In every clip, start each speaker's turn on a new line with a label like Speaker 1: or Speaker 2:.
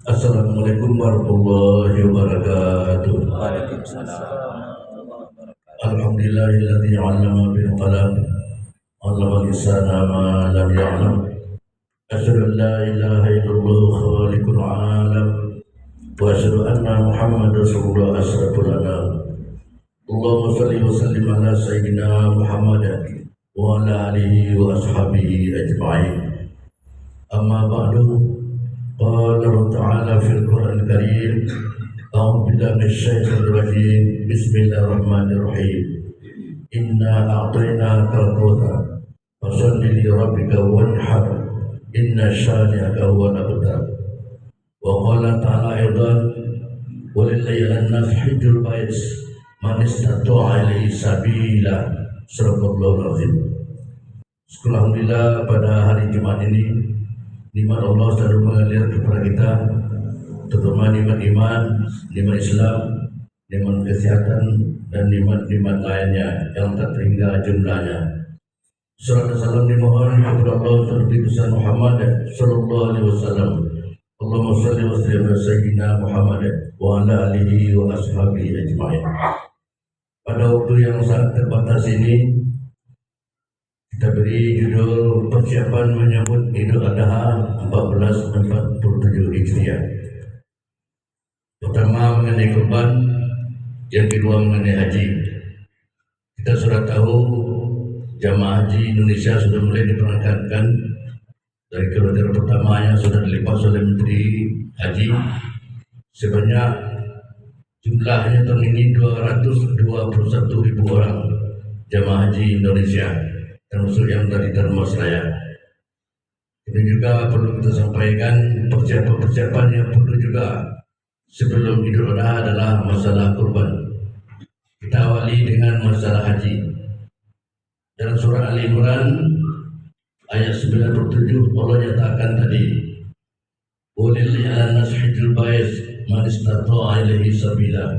Speaker 1: Assalamualaikum warahmatullahi wabarakatuh.
Speaker 2: Waalaikumsalam.
Speaker 1: Alhamdulillahilladzi 'allama bil qalam 'allama al-insana ma lam ya'lam. Asyhadu an la ilaha illallah khaliqul 'alam wa asyhadu anna Muhammadar rasulullah asraful anam. Allahumma shalli wa sallim ala sayyidina Muhammad wa ala alihi wa ashabihi ajma'in. Amma ba'du. Qala Allah Ta'ala fil Qur'an Karim. A'udzu billahi minasyaitonir rajim. Bismillahirrahmanirrahim. Inna a'tainaka al-kautsar fasholli li rabbika wanhar. Inna syani'aka huwal abtar. Wa qala ta'ala aidan walillahi 'alan-nas hajjul bait man istata'a ilaihi sabila. Subhanallahu azim. Alhamdulillah, pada hari Jumat ini nikmat Allah selalu mengalir kepada kita, terutama nikmat iman, nikmat Islam, nikmat kesehatan, dan nikmat-nikmat lainnya yang tak terhingga jumlahnya. Salam dan salam dimohon kepada Allah terlebih besar Muhammad sallallahu alaihi wasallam. Allahumma shalli wa sallim ala sayyidina Muhammad wa ala alihi wa ashabihi ajma'in. Pada waktu yang sangat terbatas ini, kita beri judul persiapan menyambut Idul Adha 1447 Hijriah. Pertama mengenai kurban, yang kedua mengenai haji. Kita sudah tahu jamaah haji Indonesia sudah mulai diberangkatkan. Dari kilometer pertamanya sudah dilepas oleh Menteri Haji. Sebanyak jumlahnya tahun ini 221.000 orang jamaah haji Indonesia, termasuk yang dari Dharmasraya. Ini juga perlu kita sampaikan persiapan-persiapan yang perlu juga sebelum Idul Adha adalah masalah kurban. Kita awali dengan masalah haji. Dalam surah Al-Imran ayat 97 Allah nyatakan tadi, "Walillahi 'alan-nas hajjul bait man istata'a ilaihi sabila."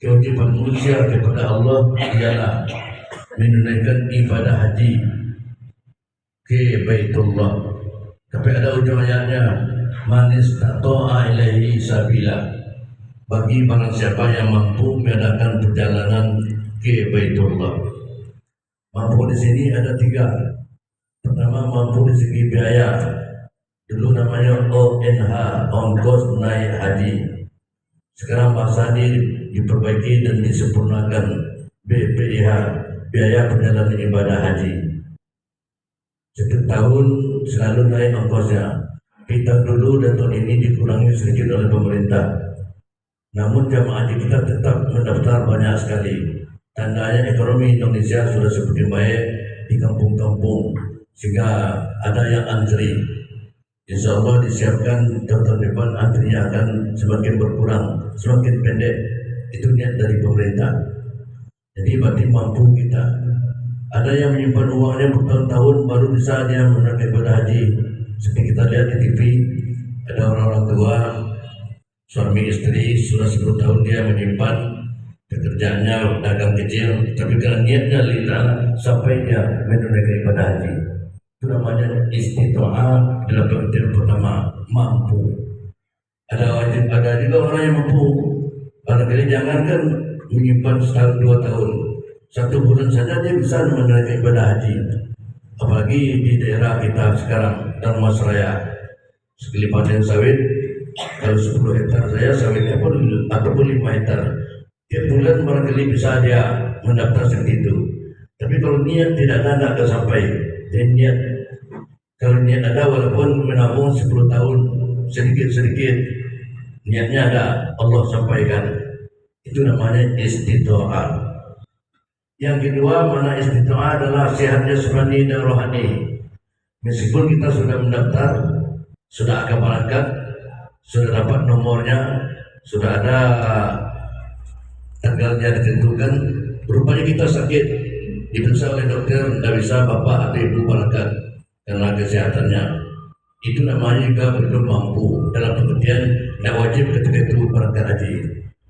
Speaker 1: Kewajiban manusia kepada Allah ialah menunaikan ibadah haji ke Baitullah. Tapi ada ujung ayatnya, man istata'a ilaihi sabila, bagi barang siapa yang mampu mengadakan perjalanan ke Baitullah. Mampu di sini ada tiga. Pertama, mampu di segi biaya. Dulu namanya ONH, ongkos naik haji. Sekarang bahasa ini diperbaiki dan disempurnakan, BPIH, biaya perjalanan ibadah haji. Setiap tahun selalu naik ongkosnya. Kita dulu dan tahun ini dikurangi sedikit oleh pemerintah. Namun jamaah haji kita tetap mendaftar banyak sekali. Tandanya ekonomi Indonesia sudah semakin baik di kampung-kampung, sehingga ada yang antri. Insya Allah disiapkan tahun depan antrinya akan semakin berkurang, semakin pendek. Itu niat dari pemerintah. Jadi berarti mampu kita. Ada yang menyimpan uangnya bertahun-tahun baru bisa dia menunaikan ibadah haji. Seperti kita lihat di TV, ada orang-orang tua, suami istri sudah 10 tahun dia menyimpan, pekerjaannya dagang kecil, tapi karena niatnya lillah sampai dia menunaikan ibadah haji. Itu namanya istita'ah dalam pengertian pertama, mampu. Ada juga orang yang mampu. Barangkali jangankan menyimpan setahun 2 tahun, 1 bulan saja dia bisa menunaikan ibadah haji. Apalagi di daerah kita sekarang, Dharmasraya, sekali panen sawit, kalau 10 hektar saya sawitnya pun ataupun 5 hektar, tiap bulan barangkali bisa dia mendaftar segitu. Tapi kalau niat tidak ada, tidak akan sampai. Jadi niat, kalau niat ada walaupun menabung 10 tahun sedikit-sedikit, niatnya ada, Allah sampaikan. Itu namanya istita'ah. Yang kedua, mana istita'ah adalah sehat jasmani dan rohani. Meskipun kita sudah mendaftar, sudah akan berangkat, sudah dapat nomornya, sudah ada tanggalnya ditentukan, rupanya kita sakit, diperiksa oleh dokter, tidak bisa bapak atau ibu berangkat karena kesehatannya. Itu namanya juga belum mampu. Dalam pengertian tidak wajib ketika itu berangkat haji.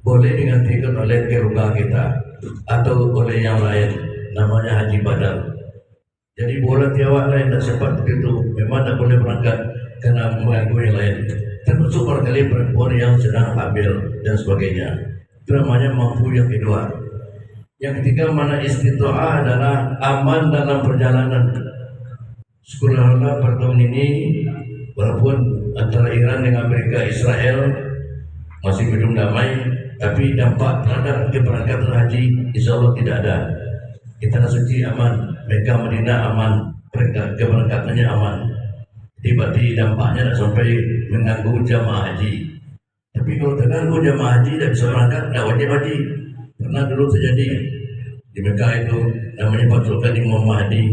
Speaker 1: Boleh digantikan oleh keluarga kita atau oleh yang lain, namanya haji badal. Jadi boleh tiawak lain tak sempat begitu, memang tak boleh berangkat karena mengganggu yang lain. termasuk barangkali perempuan yang sedang hamil dan sebagainya. Itu namanya mampu yang kedua. Yang ketiga mana istita'ah adalah aman dalam perjalanan. Sekolah pada tahun ini walaupun antara Iran dengan Amerika Israel masih belum damai, tapi dampak terhadap keberangkatan haji insya Allah tidak ada. Di tanah suci aman, Mekah Madinah aman, keberangkatannya aman. Berarti dampaknya tidak sampai mengganggu jamaah haji. Tapi kalau terganggu jamaah haji tidak bisa berangkat, tidak wajib haji. Pernah dulu terjadi di Mekah itu namanya pasukan Imam Mahdi.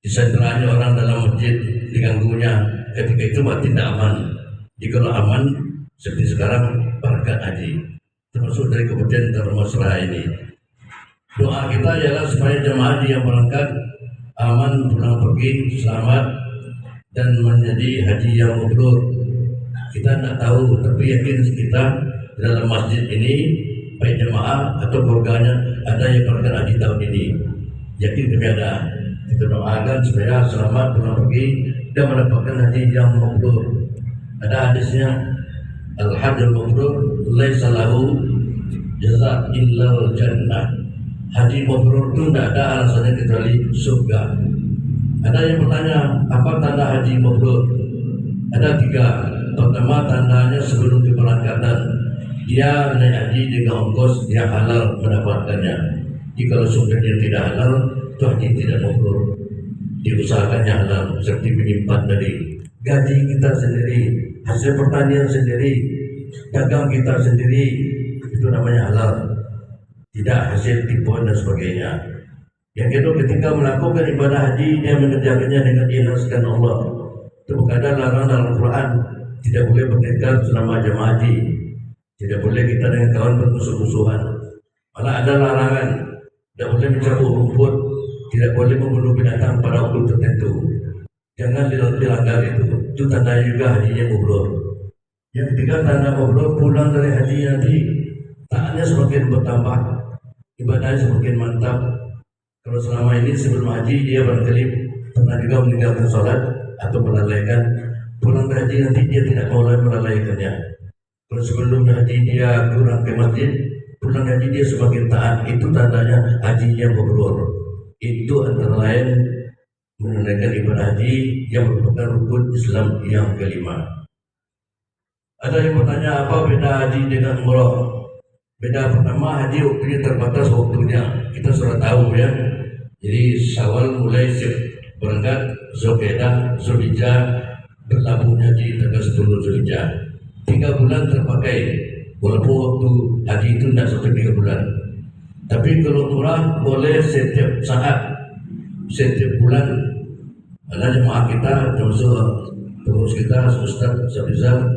Speaker 1: Disenteranya orang dalam masjid diganggunya, ketika itu berarti tidak aman. Jika aman seperti sekarang berangkat haji, termasuk dari kemudian termasalah ini. Doa kita ialah supaya jemaah haji yang berangkat aman pulang pergi selamat dan menjadi haji yang mabrur. Kita tidak tahu, tapi yakin kita dalam masjid ini baik jemaah atau keluarganya ada yang berangkat haji tahun ini. Yakin kami ada. Kita doakan supaya selamat pulang pergi dan mendapatkan haji yang mabrur. Ada hadisnya, al-hajjul mabrur laisa lahu jazaa illa jannah. Haji mabrur itu tidak ada alasannya kecuali surga. Ada yang bertanya, apa tanda haji mabrur? Ada 3. Pertama, tandanya sebelum keberangkatan dia naik haji dengan ongkos yang halal mendapatkannya. Jika sumbernya tidak halal, itu haji tidak mabrur. Diusahakannya halal, seperti menyimpan tadi gaji kita sendiri, hasil pertanian sendiri, dagang kita sendiri, itu namanya halal, tidak hasil tipuan dan sebagainya. Yang kedua, ketika melakukan ibadah haji dia mengerjakannya dengan ikhlas karena Allah. Itu bukan ada larangan dalam Al-Quran. Tidak boleh bertengkar selama jamaah haji, tidak boleh kita dengan kawan bermusuh-musuhan. Malah ada larangan, tidak boleh mencabut rumput, tidak boleh membunuh binatang pada waktu tertentu. Jangan dilanggar itu tanda juga hajinya mabrur. Yang ketiga, tanda mabrur pulang dari haji nanti taatnya semakin bertambah, ibadahnya semakin mantap. Kalau selama ini sebelum haji dia barangkali pernah juga meninggalkan sholat atau melalaikan, pulang dari haji nanti dia tidak mulai melalaikannya. Kalau sebelum haji dia kurang ke masjid, pulang haji dia semakin taat, itu tandanya hajinya mabrur. Itu antara lain menunaikan ibadah haji yang merupakan rukun Islam yang kelima. Ada yang bertanya, apa beda haji dengan umrah? Beda pertama, haji waktunya terbatas waktunya. Kita sudah tahu ya. Jadi Syawal mulai berangkat, Zulqa'dah, Zulhijjah, berlabuhnya di tanggal 10 Zulhijjah. 3 bulan terpakai, walaupun waktu haji itu tidak sampai 3 bulan. Tapi kalau umrah boleh setiap saat, setiap bulan. Ada jemaah kita, termasuk pengurus kita, Ustaz Sabizal,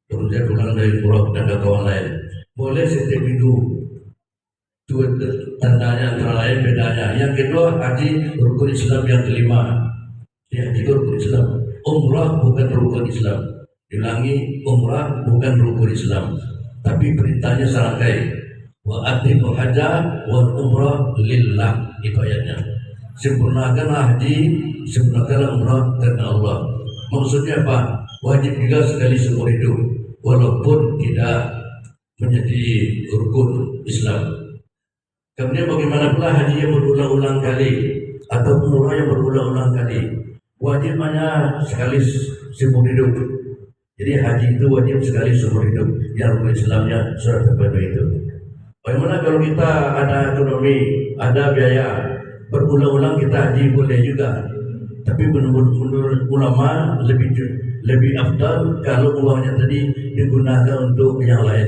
Speaker 1: terus dia pulang dari umrah dan kawan lain. Boleh setiap minggu. Itu tandanya antara lain bedanya. Yang kedua, haji rukun Islam yang kelima. Ya, itu rukun Islam. Umrah bukan rukun Islam. Diulangi, umrah bukan rukun Islam. Tapi perintahnya serangkai. Wa atimul hajja wal umrah lillah. Itu ayatnya. Sempurnakanlah haji, sempurnakanlah umrah karena Allah. Maksudnya apa? Wajib juga sekali seumur hidup, walaupun tidak menjadi rukun Islam. Kemudian bagaimana pula haji yang berulang-ulang kali atau umrah yang berulang-ulang kali? Wajib hanya sekali seumur hidup. Jadi haji itu wajib sekali seumur hidup. Yang rukun Islamnya sudah terpenuhi itu. Bagaimana kalau kita ada ekonomi, ada biaya, berulang-ulang kita haji boleh juga. Tapi menurut ulama lebih afdal kalau uangnya tadi digunakan untuk yang lain.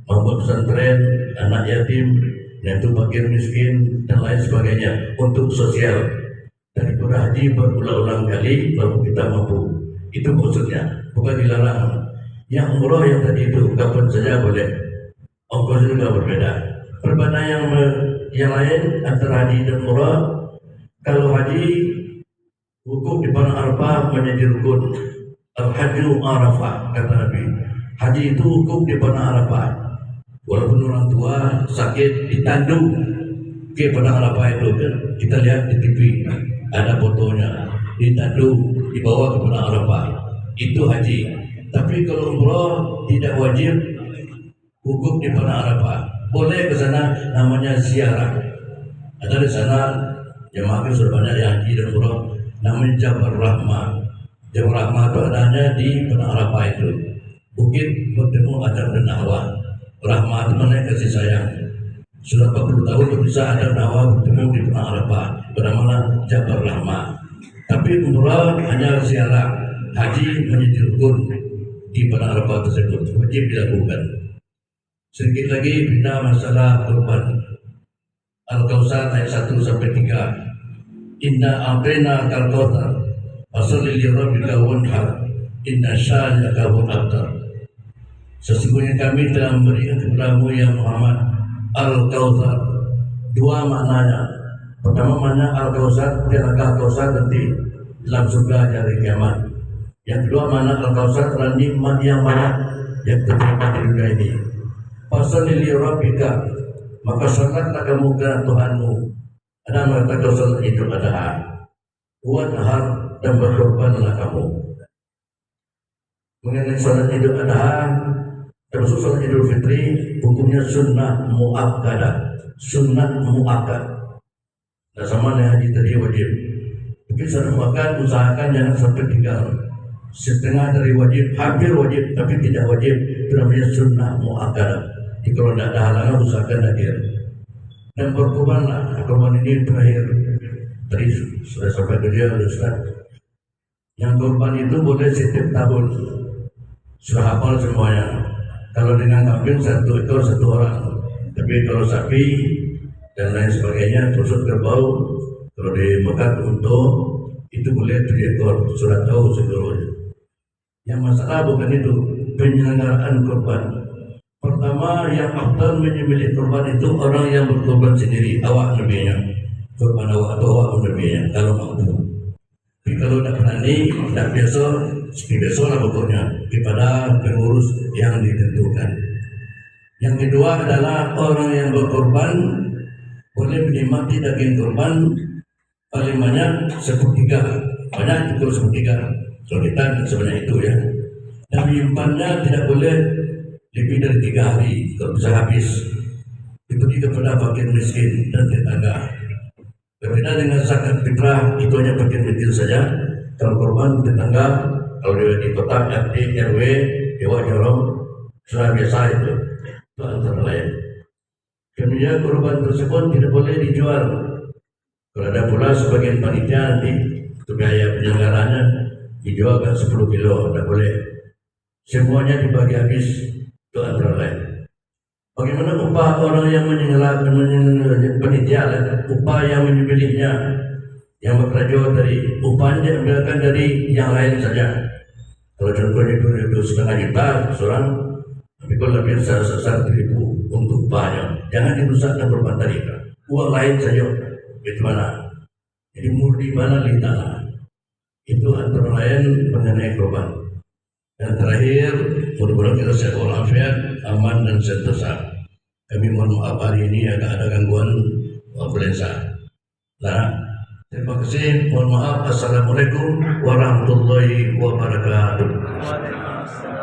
Speaker 1: Membuat pesantren, anak yatim, yaitu fakir miskin dan lain sebagainya untuk sosial. Daripada haji berulang-ulang kali baru kita mampu. Itu maksudnya, bukan dilarang. Yang umrah yang tadi itu kapan saja boleh. Ongkos juga berbeda. Perbedaan yang lain antara haji dan umrah, kalau haji wukuf di padang Arafah menjadi rukun. Al-Hajju Arafah, kata Nabi. Haji itu wukuf di padang Arafah. Walaupun orang tua sakit ditandu ke padang Arafah itu kan, kita lihat di TV ada fotonya, ditandu dibawa ke padang Arafah. Itu haji. Tapi kalau umroh tidak wajib wukuf di Padang Arafah. Boleh ke sana, namanya ziarah. Ada di sana jemaah sudah banyak yang haji dan umroh, namanya Jabal Rahmah. Jabal Rahmah itu adanya di Padang Arafah itu. Bukit bertemu Adam dan Hawa. Rahmah itu mana kasih sayang. Sudah 40 tahun bisa Adam dan Hawa bertemu di Padang Arafah. Bernama Jabal Rahmah. Tapi umrah hanya ziarah, haji menjadi rukun di Padang Arafah tersebut, wajib dilakukan. Sedikit lagi bina masalah kurban. Al-Kautsar ayat 1 sampai 3. Inna a'tayna al-kautsar fasholli li rabbika wanhar inna syani'aka huwal abtar. Sesungguhnya kami telah memberikan kepadamu ya Muhammad Al-Kautsar. Dua maknanya. Pertama makna Al-Kautsar, telaga Kautsar nanti dalam surga hari kiamat. Yang kedua makna Al-Kautsar adalah nikmat yang banyak yang terdapat di dunia ini. Fasholli li rabbika, maka salatlah kamu kepada Tuhanmu. Ada mengatakan salat Idul Adha. Wanhar, dan berkorbanlah kamu. Mengenai salat Idul Adha, termasuk salat Idul Fitri, hukumnya sunnah muakkadah. Sunnah muakkad. Nah, sama dengan haji tadi wajib. Tapi sunnah muakkad usahakan jangan sampai tinggal. Setengah dari wajib, hampir wajib, tapi tidak wajib. Itu namanya sunnah muakkadah. Jadi kalau tidak ada halangan usahakan hadir. Dan berkorbanlah. Korban ini terakhir. Tadi sudah sampai ke dia Ustaz. Yang korban itu boleh setiap tahun. Sudah hafal semuanya. Kalau dengan kambing 1 ekor 1 orang. Tapi kalau sapi dan lain sebagainya, tusuk kerbau, kalau di Mekah untuk itu boleh 7 ekor. Sudah tahu seluruhnya. Yang masalah bukan itu, penyelenggaraan korban. Pertama, yang afdal menyembelih korban itu orang yang berkorban sendiri, awak nabinya. Korban awak atau awak nabinya, kalau mampu. Tapi kalau tidak berani, tidak biasa, seperti biasa lah pokoknya, kepada pengurus yang ditentukan. Yang kedua adalah orang yang berkorban boleh menikmati daging korban paling banyak 1/3. Banyak itu 1/3. Kalau kita sebanyak itu ya. Dan menyimpannya tidak boleh lebih dari 3 hari. Kalau bisa habis, itu kepada fakir miskin dan tetangga. Berbeda dengan zakat fitrah, itu hanya fakir miskin saja. Kalau korban tetangga, kalau di kota RT, RW, dewa jorong, sudah biasa itu antara lain. Kemudian korban tersebut tidak boleh dijual. Kalau ada pula sebagian panitia nanti untuk biaya penyelenggaranya dijual kan 10 kilo, tidak boleh. Semuanya dibagi habis. Itu antara lain. Bagaimana upah orang yang panitia, upah yang menyembelihnya, yang bekerja dari upahnya diambilkan dari yang lain saja. Kalau contohnya 2,5 juta seorang, tapi kalau lebih 1.000 untuk upahnya, jangan dirusak dan korban tadi. Uang lain saja, itu mana? Jadi murni mana di tanah. Itu antara lain mengenai korban. Dan terakhir, mudah-mudahan kita sehat walafiat, aman dan sentosa. Kami mohon maaf hari ini agak ada gangguan influenza. Nah, terima kasih. Mohon maaf. Assalamualaikum warahmatullahi wabarakatuh.